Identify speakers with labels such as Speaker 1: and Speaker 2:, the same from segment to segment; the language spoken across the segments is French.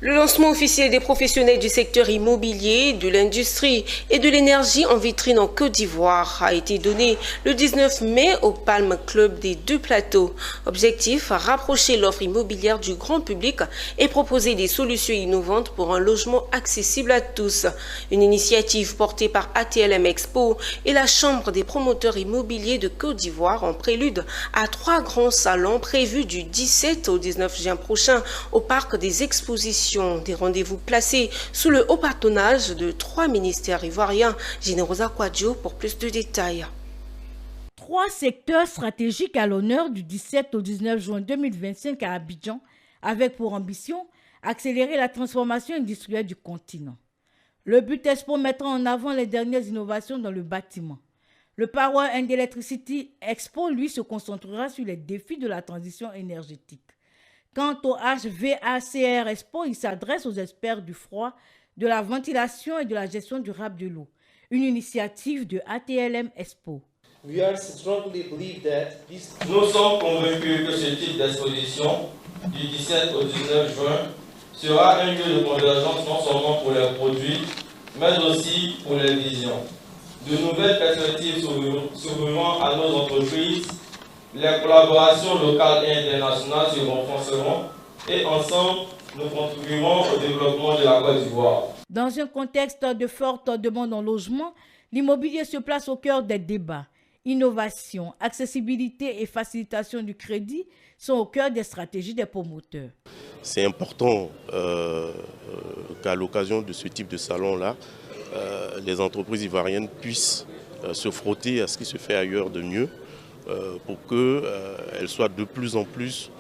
Speaker 1: Le lancement officiel des professionnels du secteur immobilier, de l'industrie et de l'énergie en vitrine en Côte d'Ivoire a été donné le 19 mai au Palm Club des Deux Plateaux. Objectif, rapprocher l'offre immobilière du grand public et proposer des solutions innovantes pour un logement accessible à tous. Une initiative portée par ATLM Expo et la Chambre des promoteurs immobiliers de Côte d'Ivoire en prélude à 3 grands salons prévus du 17 au 19 juin prochain au Parc des Expositions. Des rendez-vous placés sous le haut patronage de 3 ministères ivoiriens. Générosa Kouadio pour plus de détails.
Speaker 2: 3 secteurs stratégiques à l'honneur du 17 au 19 juin 2025 à Abidjan, avec pour ambition accélérer la transformation industrielle du continent. Le but Expo mettra en avant les dernières innovations dans le bâtiment. Le Power and Electricity Expo, lui, se concentrera sur les défis de la transition énergétique. Quant au HVACR Expo, il s'adresse aux experts du froid, de la ventilation et de la gestion durable de l'eau, une initiative de ATLM Expo.
Speaker 3: Nous sommes convaincus que ce type d'exposition du 17 au 19 juin sera un lieu de convergence non seulement pour les produits, mais aussi pour les visions. De nouvelles perspectives s'ouvriront à nos entreprises. Les collaborations locales et internationales se renforceront et ensemble, nous contribuerons au développement de la Côte d'Ivoire.
Speaker 2: Dans un contexte de forte demande en logement, l'immobilier se place au cœur des débats. Innovation, accessibilité et facilitation du crédit sont au cœur des stratégies des promoteurs.
Speaker 4: C'est important qu'à l'occasion de ce type de salon-là, les entreprises ivoiriennes puissent se frotter à ce qui se fait ailleurs de mieux, pour qu'elles soient de plus en plus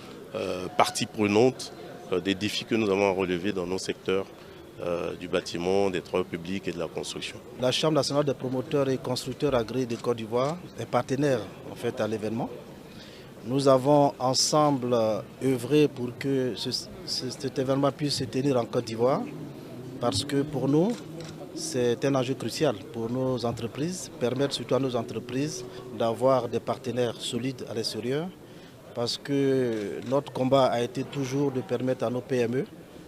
Speaker 4: partie prenante des défis que nous avons à relever dans nos secteurs du bâtiment, des travaux publics et de la construction.
Speaker 5: La Chambre nationale des promoteurs et constructeurs agréés de Côte d'Ivoire est partenaire en fait, à l'événement. Nous avons ensemble œuvré pour que cet événement puisse se tenir en Côte d'Ivoire parce que pour nous, c'est un enjeu crucial pour nos entreprises, permettre surtout à nos entreprises d'avoir des partenaires solides à l'extérieur parce que notre combat a été toujours de permettre à nos PME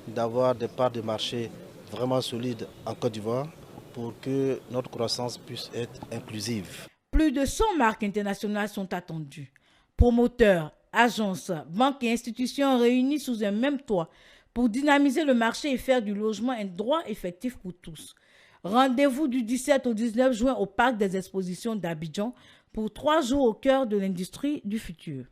Speaker 5: d'avoir des parts de marché vraiment solides en Côte d'Ivoire pour que notre croissance puisse être inclusive.
Speaker 2: Plus de 100 marques internationales sont attendues. Promoteurs, agences, banques et institutions réunies sous un même toit pour dynamiser le marché et faire du logement un droit effectif pour tous. Rendez-vous du 17 au 19 juin au Parc des Expositions d'Abidjan pour 3 jours au cœur de l'industrie du futur.